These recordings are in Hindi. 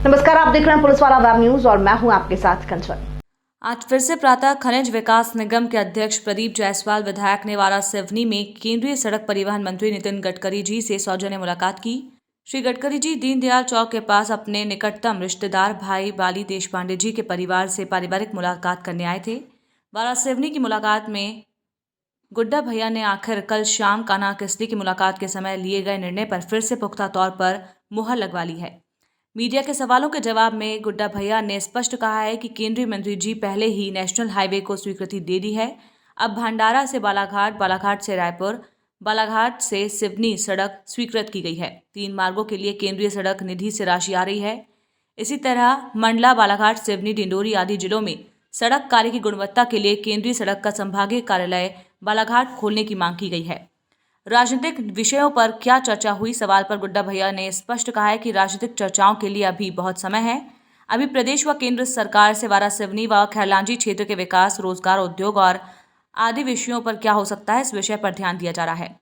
नमस्कार, आप देख रहे हैं पुलिस वाला वेब न्यूज और मैं हूं आपके साथ कंचन। आज फिर से प्रातः खनिज विकास निगम के अध्यक्ष प्रदीप जायसवाल विधायक ने वारासिवनी में केंद्रीय सड़क परिवहन मंत्री नितिन गडकरी जी से सौजन्य मुलाकात की। श्री गडकरी जी दीनदयाल चौक के पास अपने निकटतम रिश्तेदार भाई बाली देशपांडे जी के परिवार से पारिवारिक मुलाकात करने आए थे। वारासिवनी की मुलाकात में गुड्डा भैया ने आखिर कल शाम कान्हा किसली की मुलाकात के समय लिए गए निर्णय पर फिर से पुख्ता तौर पर मुहर लगवा ली है। मीडिया के सवालों के जवाब में गुड्डा भैया ने स्पष्ट कहा है कि केंद्रीय मंत्री जी पहले ही नेशनल हाईवे को स्वीकृति दे दी है। अब भंडारा से बालाघाट, बालाघाट से रायपुर, बालाघाट से सिवनी सड़क स्वीकृत की गई है। 3 मार्गों के लिए केंद्रीय सड़क निधि से राशि आ रही है। इसी तरह मंडला, बालाघाट, सिवनी, डिंडोरी आदि जिलों में सड़क कार्य की गुणवत्ता के लिए केंद्रीय सड़क का संभागीय कार्यालय बालाघाट खोलने की मांग की गई है। राजनीतिक विषयों पर क्या चर्चा हुई, सवाल पर गुड्डा भैया ने स्पष्ट कहा है कि राजनीतिक चर्चाओं के लिए अभी बहुत समय है। अभी प्रदेश व केंद्र सरकार से वारासिवनी व खैरलांजी क्षेत्र के विकास, रोजगार, उद्योग और आदि विषयों पर क्या हो सकता है, इस विषय पर ध्यान दिया जा रहा है।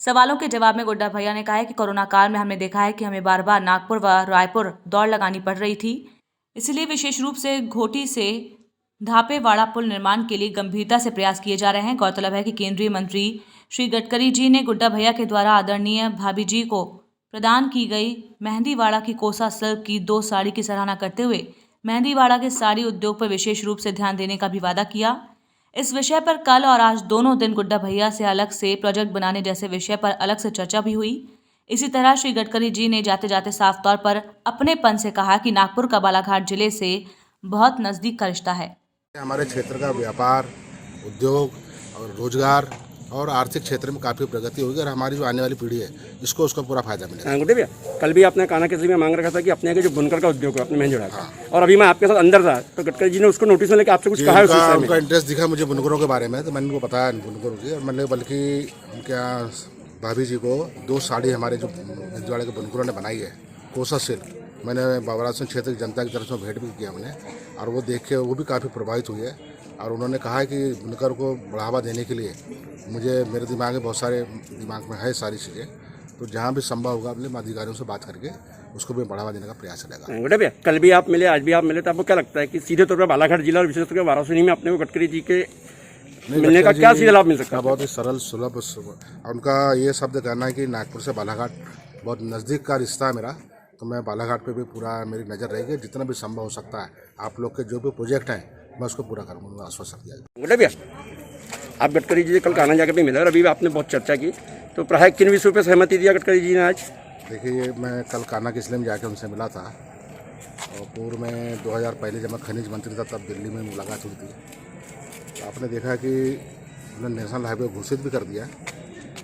सवालों के जवाब में गुड्डा भैया ने कहा है कि कोरोना काल में हमने देखा है कि हमें बार बार नागपुर व रायपुर दौड़ लगानी पड़ रही थी। इसलिए विशेष रूप से घोटी से धापेवाड़ा पुल निर्माण के लिए गंभीरता से प्रयास किए जा रहे हैं। गौरतलब है कि केंद्रीय मंत्री श्री गडकरी जी ने गुड्डा भैया के द्वारा आदरणीय भाभी जी को प्रदान की गई मेहंदीवाड़ा की कोसा सिल्क की 2 साड़ी की सराहना करते हुए मेहंदीवाड़ा के साड़ी उद्योग पर विशेष रूप से ध्यान देने का भी वादा किया। इस विषय पर कल और आज दोनों दिन गुड्डा भैया से अलग से प्रोजेक्ट बनाने जैसे विषय पर अलग से चर्चा भी हुई। इसी तरह श्री गडकरी जी ने जाते जाते साफ तौर पर अपनेपन से कहा कि नागपुर का बालाघाट जिले से बहुत नज़दीक का रिश्ता है। हमारे क्षेत्र का व्यापार, उद्योग और रोजगार और आर्थिक क्षेत्र में काफ़ी प्रगति होगी और हमारी जो आने वाली पीढ़ी है इसको उसका पूरा फायदा मिलेगा। गुड्डे भैया, कल भी आपने कान्हा किसली में मांग रखा था कि अपने के जो बुनकर का उद्योग है अपने मेहंदी उड़ा और अभी मैं आपके साथ अंदर था तो गडकरी जी ने उसको नोटिस में लेकर आपसे कुछ कहा है। उनका इंटरेस्ट दिखा मुझे बुनकरों के बारे में, तो मैंने उनको बताया बुनकरों की, और मैंने बल्कि उनके यहाँ भाभी जी को 2 साड़ी हमारे जो मेहंदीवाड़े के बुनकरों ने बनाई है कोसा सिल्क, मैंने वाराणसी क्षेत्र की जनता की तरफ से भेंट भी किया हमने, और वो देख के वो भी काफ़ी प्रभावित हुई है। और उन्होंने कहा है कि बुनकर को बढ़ावा देने के लिए मेरे दिमाग में बहुत सारे दिमाग में है सारी चीज़ें, तो जहाँ भी संभव होगा अपने अधिकारियों से बात करके उसको भी बढ़ावा देने का प्रयास करेगा। गुड्डे भैया, कल भी आप मिले, आज भी आप मिले, तो आपको क्या लगता है कि सीधे तौर पर बालाघाट जिला और विशेष तौर पर वाराणसी में अपने को गडकरी जी के मिलने का क्या सीधा लाभ मिल सकता है? बहुत ही सरल सुलभ, उनका ये शब्द कहना है कि नागपुर से बालाघाट बहुत नज़दीक का रिश्ता है मेरा, तो मैं बालाघाट पे भी पूरा मेरी नज़र रहेगी, जितना भी संभव हो सकता है आप लोग के जो भी प्रोजेक्ट हैं मैं उसको पूरा करूँगा, आश्वासन दिया। गुड्डे भैया, आप गडकरी जी से कल कान्हा जाकर भी मिले और अभी भी आपने बहुत चर्चा की, तो प्राय किन विषयों पर सहमति दिया गडकरी जी ने आज? देखिए, मैं कल कान्हा किसली में जाकर उनसे मिला था और पूर्व में 2000 पहले जब मैं खनिज मंत्री था तब दिल्ली में मुलाकात हुई थी। तो आपने देखा कि उन्होंने नेशनल हाईवे घोषित भी कर दिया,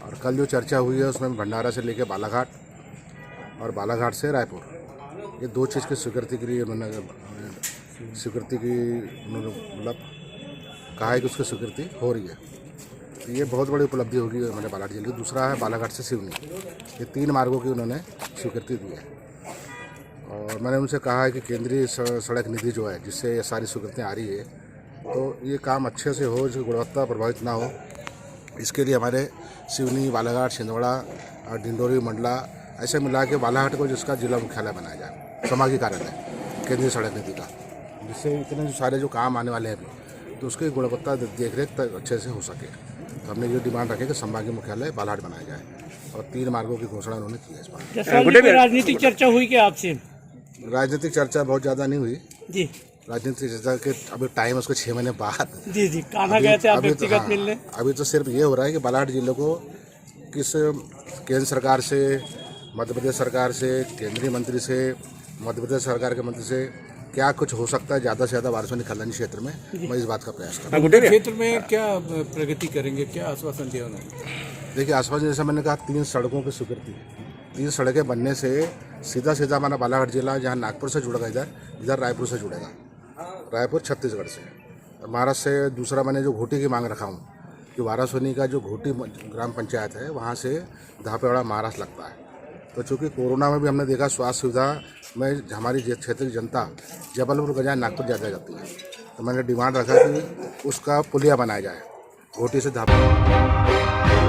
और कल जो चर्चा हुई है उसमें भंडारा से लेकर बालाघाट और बालाघाट से रायपुर, ये 2 चीज़ की स्वीकृति के लिए उन्होंने मतलब कहा है कि उसकी स्वीकृति हो रही है, तो ये बहुत बड़ी उपलब्धि होगी हमारे बालाघाट जिले की। दूसरा है बालाघाट से सिवनी, ये 3 मार्गों की उन्होंने स्वीकृति दी है, और मैंने उनसे कहा है कि केंद्रीय सड़क निधि जो है जिससे ये सारी स्वीकृतियाँ आ रही है, तो ये काम अच्छे से हो, जो गुणवत्ता प्रभावित ना हो, इसके लिए हमारे सिवनी, बालाघाट, छिंदवाड़ा, डिंडोरी, मंडला ऐसे मिला के बालाघाट को जिसका जिला मुख्यालय बनाया जाए, संभागीय कार्यालय केंद्रीय सड़क निधि का, जिससे इतने जो सारे जो काम आने वाले हैं अभी तो उसकी गुणवत्ता देख रेख अच्छे से हो सके। तो हमने ये डिमांड रखे कि संभागीय मुख्यालय बालाघाट बनाया जाए, और 3 मार्गों की घोषणा उन्होंने की है इस बार। राजनीतिक चर्चा हुई क्या आपसे? राजनीतिक चर्चा बहुत ज़्यादा नहीं हुई जी। राजनीतिक चर्चा के अभी टाइम उसको 6 महीने बाद। जी, कान्हा गए थे आप व्यक्तिगत मिलने? अभी तो सिर्फ ये हो रहा है कि बालाघाट जिले को किस केंद्र सरकार से, मध्य प्रदेश सरकार से, केंद्रीय मंत्री से, मध्य प्रदेश सरकार के मंत्री से क्या कुछ हो सकता है ज़्यादा से ज़्यादा वाराणसी खैरलांजी क्षेत्र में, मैं इस बात का प्रयास करूँगा। गुड्डे क्षेत्र में क्या प्रगति करेंगे, क्या आश्वासन दिया उन्होंने? देखिए, आश्वासन जैसा मैंने कहा 3 सड़कों की स्वीकृति, 3 सड़कें बनने से सीधा सीधा हमारा बालाघाट जिला जहाँ नागपुर से जुड़ेगा, इधर रायपुर से जुड़ेगा, रायपुर छत्तीसगढ़ से, महाराष्ट्र से। दूसरा मैंने जो घोटी की मांग रखा हूँ कि वाराणसी का जो घोटी ग्राम पंचायत है वहाँ से धापेवाड़ा महाराष्ट्र लगता है, तो चूँकि कोरोना में भी हमने देखा स्वास्थ्य सुविधा में हमारी क्षेत्र की जनता जबलपुर बजाय नागपुर ज़्यादा जाती है, तो मैंने डिमांड रखा कि उसका पुलिया बनाया जाए घोटी से धापेवाड़ा।